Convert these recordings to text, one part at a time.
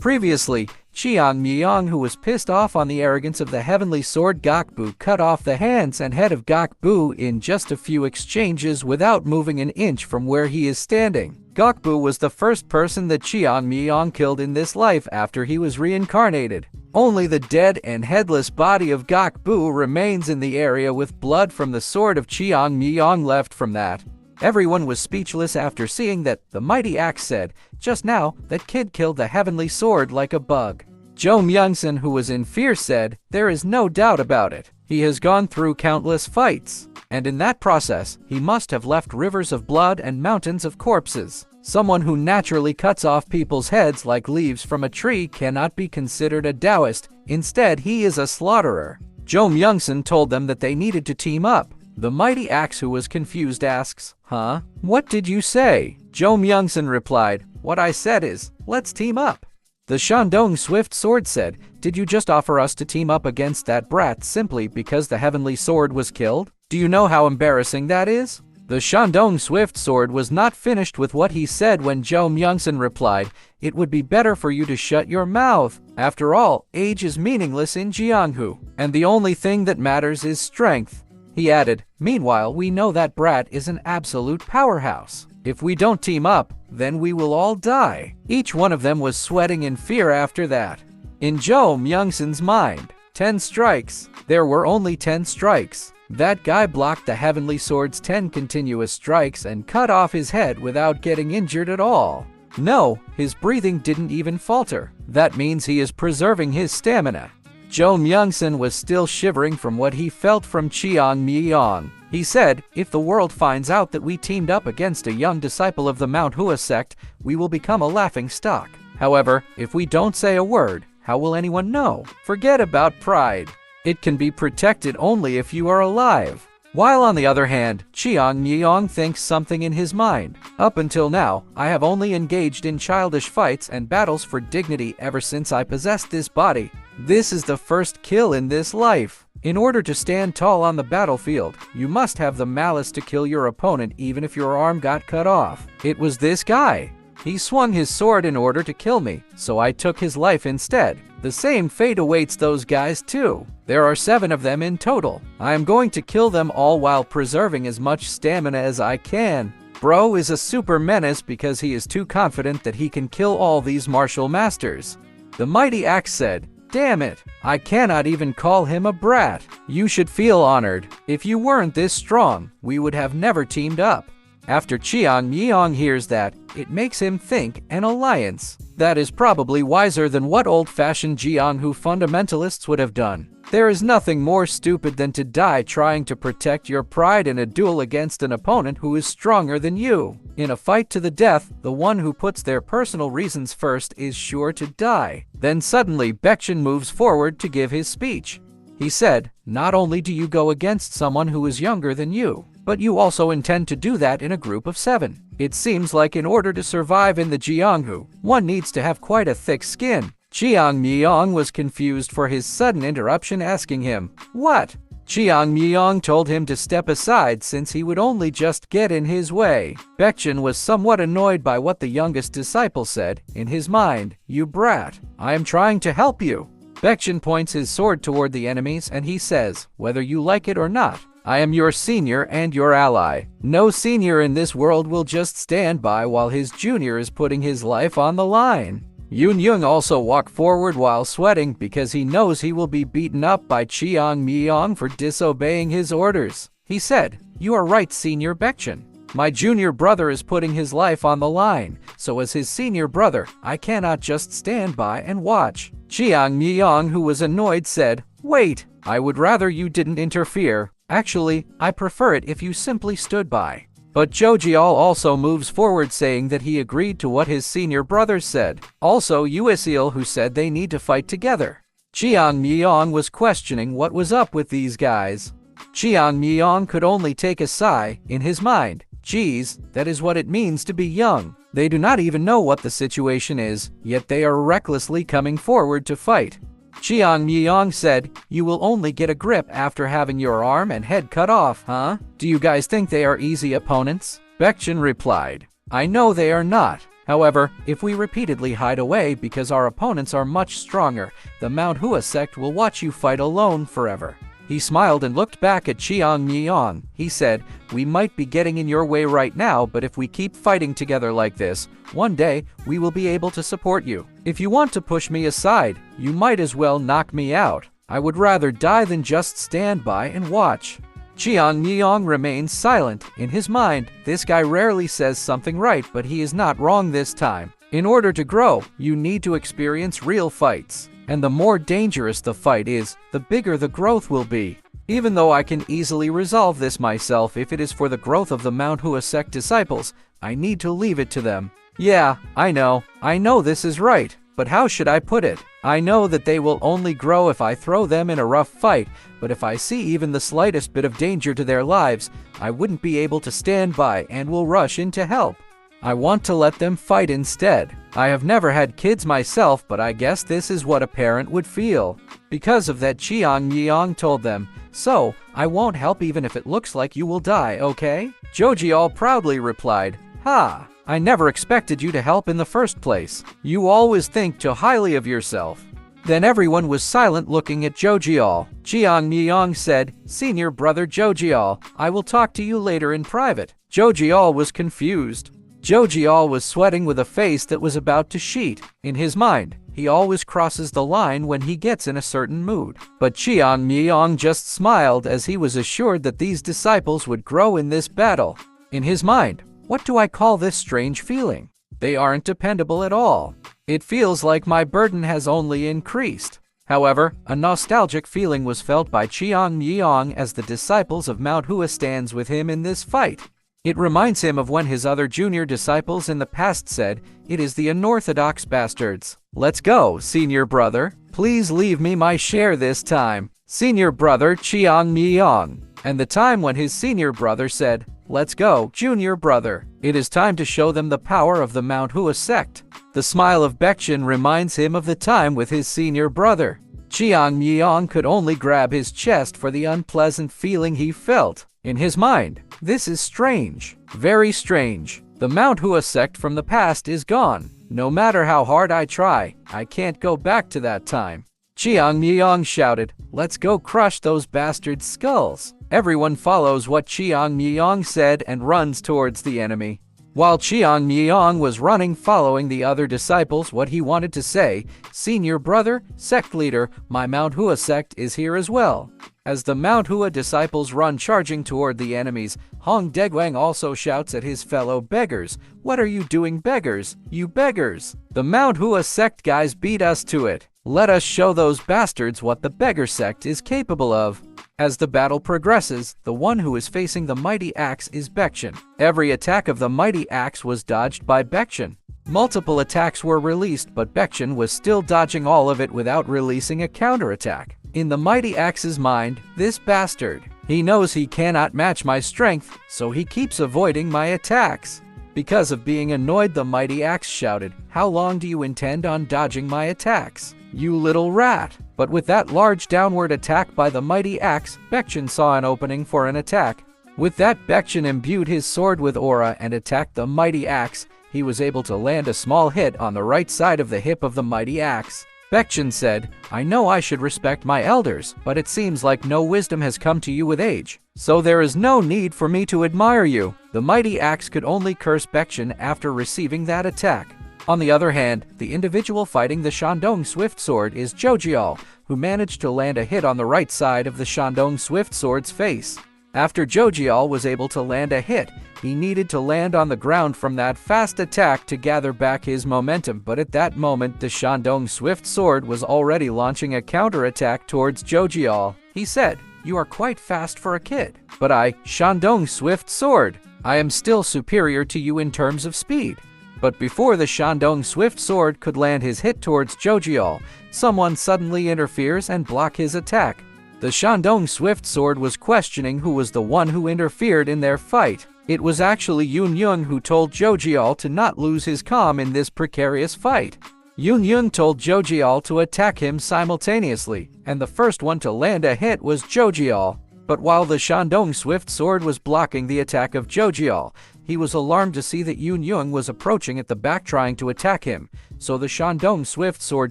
Previously, Cheong Myeong, who was pissed off on the arrogance of the heavenly sword Gokbu, cut off the hands and head of Gokbu in just a few exchanges without moving an inch from where he is standing. Gokbu was the first person that Cheong Myeong killed in this life after he was reincarnated. Only the dead and headless body of Gokbu remains in the area with blood from the sword of Cheong Myeong left from that. Everyone was speechless after seeing that. The mighty axe said, "Just now, that kid killed the heavenly sword like a bug." Chung Myung, who was in fear, said, "There is no doubt about it. He has gone through countless fights, and in that process, he must have left rivers of blood and mountains of corpses. Someone who naturally cuts off people's heads like leaves from a tree cannot be considered a Taoist. Instead, he is a slaughterer." Chung Myung told them that they needed to team up. The mighty axe, who was confused, asks, "Huh? What did you say?" Chung Myung replied, "What I said is, let's team up." The Shandong Swift Sword said, "Did you just offer us to team up against that brat simply because the heavenly sword was killed? Do you know how embarrassing that is?" The Shandong Swift Sword was not finished with what he said when Chung Myung replied, "It would be better for you to shut your mouth. After all, age is meaningless in Jianghu, and the only thing that matters is strength." He added, "Meanwhile, we know that brat is an absolute powerhouse. If we don't team up, then we will all die." Each one of them was sweating in fear after that. In Chung Myung's mind, 10 strikes. There were only 10 strikes. That guy blocked the heavenly sword's 10 continuous strikes and cut off his head without getting injured at all. No, his breathing didn't even falter. That means he is preserving his stamina. Chung Myung was still shivering from what he felt from Cheong Myeong. He said, "If the world finds out that we teamed up against a young disciple of the Mount Hua sect, we will become a laughing stock. However, if we don't say a word, how will anyone know? Forget about pride. It can be protected only if you are alive." While on the other hand, Cheong Myeong thinks something in his mind. "Up until now, I have only engaged in childish fights and battles for dignity ever since I possessed this body. This is the first kill in this life. In order to stand tall on the battlefield, you must have the malice to kill your opponent even if your arm got cut off. It was this guy. He swung his sword in order to kill me, so I took his life instead. The same fate awaits those guys too. There are 7 of them in total. I am going to kill them all while preserving as much stamina as I can." Bro is a super menace because he is too confident that he can kill all these martial masters. The mighty axe said, "Damn it, I cannot even call him a brat. You should feel honored. If you weren't this strong, we would have never teamed up." After Cheong Myeong hears that, it makes him think an alliance. That is probably wiser than what old-fashioned Jianghu fundamentalists would have done. There is nothing more stupid than to die trying to protect your pride in a duel against an opponent who is stronger than you. In a fight to the death, the one who puts their personal reasons first is sure to die. Then suddenly Beckin moves forward to give his speech. He said, "Not only do you go against someone who is younger than you, but you also intend to do that in a group of 7. It seems like in order to survive in the Jianghu, one needs to have quite a thick skin." Cheong Myeong was confused for his sudden interruption, asking him, "What?" Cheong Myeong told him to step aside since he would only just get in his way. Beckin was somewhat annoyed by what the youngest disciple said. In his mind, "You brat, I am trying to help you." Beckin points his sword toward the enemies and he says, "Whether you like it or not, I am your senior and your ally. No senior in this world will just stand by while his junior is putting his life on the line." Yoon also walked forward while sweating because he knows he will be beaten up by Cheong Myeong for disobeying his orders. He said, "You are right, Senior Beckin. My junior brother is putting his life on the line, so as his senior brother, I cannot just stand by and watch." Cheong Myeong, who was annoyed, said, "Wait, I would rather you didn't interfere. Actually, I prefer it if you simply stood by." But Jojial also moves forward saying that he agreed to what his senior brothers said. Also Usil, who said they need to fight together. Cheong Myeong was questioning what was up with these guys. Cheong Myeong could only take a sigh in his mind. Geez, that is what it means to be young. They do not even know what the situation is, yet they are recklessly coming forward to fight. Cheong Myeong said, "You will only get a grip after having your arm and head cut off, huh? Do you guys think they are easy opponents?" Beckin replied, "I know they are not. However, if we repeatedly hide away because our opponents are much stronger, the Mount Hua sect will watch you fight alone forever." He smiled and looked back at Cheong Myeong. He said, "We might be getting in your way right now, but if we keep fighting together like this, one day we will be able to support you. If you want to push me aside, you might as well knock me out. I would rather die than just stand by and watch." Cheong Myeong remains silent. In his mind, this guy rarely says something right, but he is not wrong this time. In order to grow, you need to experience real fights. And the more dangerous the fight is, the bigger the growth will be. Even though I can easily resolve this myself if it is for the growth of the Mount Hua sect disciples, I need to leave it to them. Yeah, I know this is right, but how should I put it? I know that they will only grow if I throw them in a rough fight, but if I see even the slightest bit of danger to their lives, I wouldn't be able to stand by and will rush in to help. I want to let them fight instead. I have never had kids myself, but I guess this is what a parent would feel. Because of that, Cheong Myeong told them, "So, I won't help even if it looks like you will die, okay?" Jojiol proudly replied, "Ha! I never expected you to help in the first place. You always think too highly of yourself." Then everyone was silent looking at Jojiol. Cheong Myeong said, "Senior brother Jojiol, I will talk to you later in private." Jojiol was confused. Jojiol was sweating with a face that was about to sheet. In his mind, he always crosses the line when he gets in a certain mood. But Cheong Myeong just smiled as he was assured that these disciples would grow in this battle. In his mind, what do I call this strange feeling? They aren't dependable at all. It feels like my burden has only increased. However, a nostalgic feeling was felt by Cheong Myeong as the disciples of Mount Hua stands with him in this fight. It reminds him of when his other junior disciples in the past said, "It is the unorthodox bastards. Let's go, senior brother. Please leave me my share this time." Senior brother Cheong Myeong. And the time when his senior brother said, "Let's go, junior brother. It is time to show them the power of the Mount Hua sect." The smile of Beckin reminds him of the time with his senior brother. Cheong Myeong could only grab his chest for the unpleasant feeling he felt. In his mind, this is strange, very strange. The Mount Hua sect from the past is gone. No matter how hard I try, I can't go back to that time. Cheong Myeong shouted, "Let's go crush those bastards' skulls." Everyone follows what Cheong Myeong said and runs towards the enemy. While Cheong Myeong was running following the other disciples what he wanted to say, "Senior brother, sect leader, my Mount Hua sect is here as well." As the Mount Hua disciples run charging toward the enemies, Hong Daegwang also shouts at his fellow beggars, "What are you doing, beggars? You beggars! The Mount Hua sect guys beat us to it. Let us show those bastards what the beggar sect is capable of." As the battle progresses, the one who is facing the mighty axe is Beckin. Every attack of the mighty axe was dodged by Beckin. Multiple attacks were released, but Beckin was still dodging all of it without releasing a counterattack. In the mighty axe's mind, this bastard, he knows he cannot match my strength, so he keeps avoiding my attacks. Because of being annoyed, the mighty axe shouted, "How long do you intend on dodging my attacks, you little rat?" But with that large downward attack by the mighty axe, Beckin saw an opening for an attack. With that, Beckin imbued his sword with aura and attacked the mighty axe. He was able to land a small hit on the right side of the hip of the mighty axe. Beckin said, "I know I should respect my elders, but it seems like no wisdom has come to you with age, so there is no need for me to admire you." The mighty axe could only curse Beckin after receiving that attack. On the other hand, the individual fighting the Shandong Swift Sword is Jojiol, who managed to land a hit on the right side of the Shandong Swift Sword's face. After Jojiol was able to land a hit, he needed to land on the ground from that fast attack to gather back his momentum, but at that moment the Shandong Swift Sword was already launching a counterattack towards Jojiol. He said, "You are quite fast for a kid, but Shandong Swift Sword, I am still superior to you in terms of speed." But before the Shandong Swift Sword could land his hit towards Jojiol, someone suddenly interferes and blocks his attack. The Shandong Swift Sword was questioning who was the one who interfered in their fight. It was actually Yun Yung who told Jojiol to not lose his calm in this precarious fight. Yun Yung told Jojiol to attack him simultaneously, and the first one to land a hit was Jojiol. But while the Shandong Swift Sword was blocking the attack of Jojiol, He was alarmed to see that Yoon Myung was approaching at the back trying to attack him, so the Shandong Swift Sword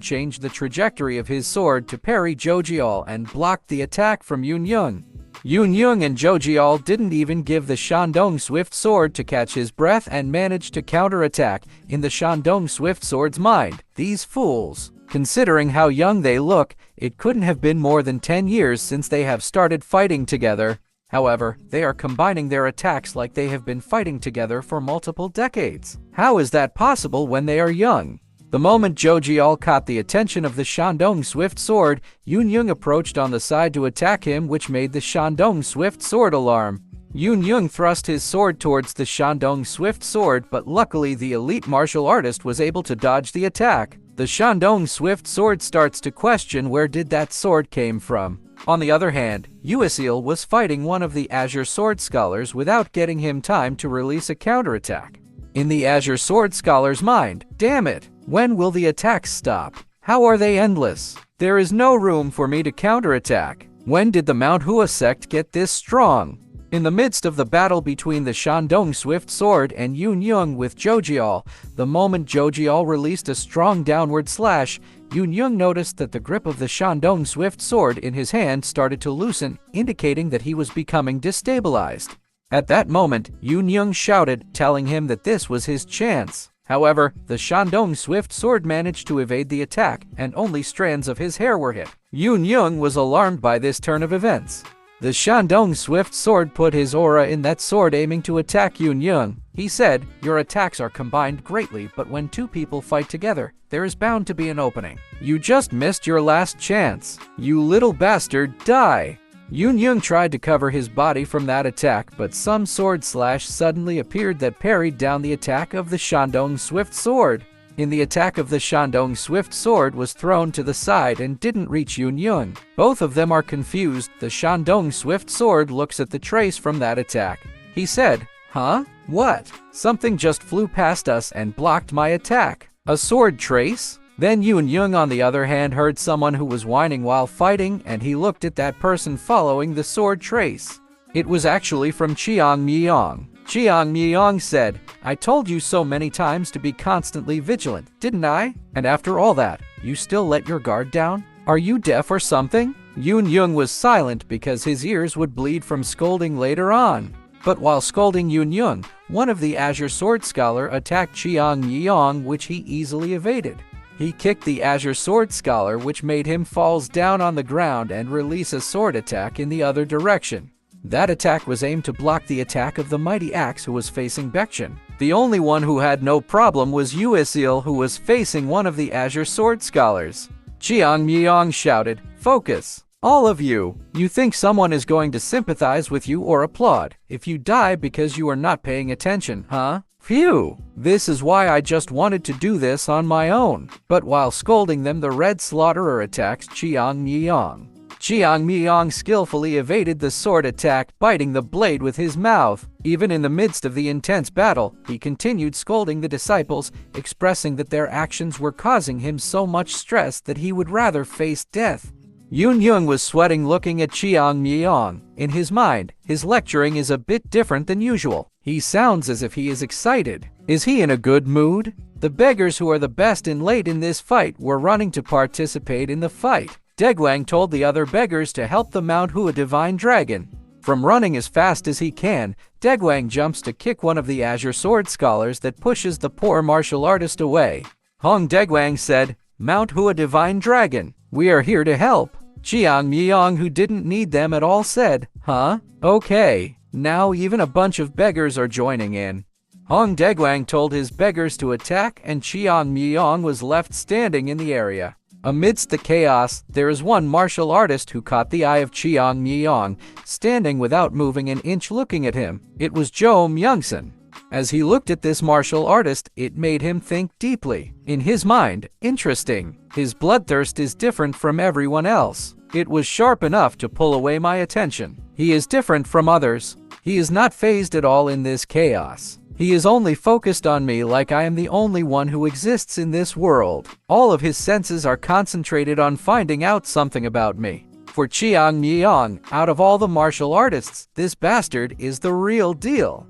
changed the trajectory of his sword to parry Jojiol and blocked the attack from Yoon Myung. Yoon Myung and Jojiol didn't even give the Shandong Swift Sword to catch his breath and managed to counterattack. In the Shandong Swift Sword's mind, these fools. Considering how young they look, it couldn't have been more than 10 years since they have started fighting together. However, they are combining their attacks like they have been fighting together for multiple decades. How is that possible when they are young? The moment Jojiol caught the attention of the Shandong Swift Sword, Yoon Myung approached on the side to attack him, which made the Shandong Swift Sword alarm. Yoon Myung thrust his sword towards the Shandong Swift Sword, but luckily the elite martial artist was able to dodge the attack. The Shandong Swift Sword starts to question where did that sword came from. On the other hand, Uasil was fighting one of the Azure Sword Scholars without getting him time to release a counterattack. In the Azure Sword Scholar's mind, damn it, when will the attacks stop? How are they endless? There is no room for me to counterattack. When did the Mount Hua sect get this strong? In the midst of the battle between the Shandong Swift Sword and Yoon Myung with Jojiol, the moment Jojiol released a strong downward slash, Yoon Myung noticed that the grip of the Shandong Swift Sword in his hand started to loosen, indicating that he was becoming destabilized. At that moment, Yoon Myung shouted, telling him that this was his chance. However, the Shandong Swift Sword managed to evade the attack, and only strands of his hair were hit. Yoon Myung was alarmed by this turn of events. The Shandong Swift Sword put his aura in that sword aiming to attack Yoon Myung. He said, "Your attacks are combined greatly, but when two people fight together, there is bound to be an opening. You just missed your last chance. You little bastard, die!" Yoon Myung tried to cover his body from that attack, but some sword slash suddenly appeared that parried down the attack of the Shandong Swift Sword. In the attack of the Shandong Swift Sword was thrown to the side and didn't reach Yoon Myung. Both of them are confused. The Shandong Swift Sword looks at the trace from that attack. He said, "Huh? What? Something just flew past us and blocked my attack. A sword trace?" Then Yoon Myung on the other hand heard someone who was whining while fighting, and he looked at that person following the sword trace. It was actually from Cheong Myeong. Cheong Myeong said, "I told you so many times to be constantly vigilant, didn't I? And after all that, you still let your guard down? Are you deaf or something?" Yoon Myung was silent because his ears would bleed from scolding later on. But while scolding Yoon Myung, one of the Azure Sword Scholar attacked Cheong Myeong, which he easily evaded. He kicked the Azure Sword Scholar, which made him falls down on the ground and release a sword attack in the other direction. That attack was aimed to block the attack of the Mighty Axe who was facing Beckin. The only one who had no problem was Uasil, who was facing one of the Azure Sword Scholars. Cheong Myeong shouted, "Focus! All of you! You think someone is going to sympathize with you or applaud if you die because you are not paying attention, huh? Phew! This is why I just wanted to do this on my own." But while scolding them, the Red Slaughterer attacks Cheong Myeong. Cheong Myeong skillfully evaded the sword attack, biting the blade with his mouth. Even in the midst of the intense battle, he continued scolding the disciples, expressing that their actions were causing him so much stress that he would rather face death. Yoon Myung was sweating looking at Cheong Myeong. In his mind, his lecturing is a bit different than usual. He sounds as if he is excited. Is he in a good mood? The beggars who are the best in late in this fight were running to participate in the fight. Daegwang told the other beggars to help the Mount Hua Divine Dragon. From running as fast as he can, Daegwang jumps to kick one of the Azure Sword Scholars that pushes the poor martial artist away. Hong Daegwang said, "Mount Hua Divine Dragon, we are here to help." Cheong Myeong, who didn't need them at all, said, "Huh? Okay." Now even a bunch of beggars are joining in. Hong Daegwang told his beggars to attack, and Cheong Myeong was left standing in the area. Amidst the chaos, there is one martial artist who caught the eye of Cheong Myeong, standing without moving an inch looking at him. It was Chung Myung. As he looked at this martial artist, it made him think deeply. In his mind, interesting. His bloodthirst is different from everyone else. It was sharp enough to pull away my attention. He is different from others. He is not fazed at all in this chaos. He is only focused on me like I am the only one who exists in this world. All of his senses are concentrated on finding out something about me. For Cheong Myeong, out of all the martial artists, this bastard is the real deal.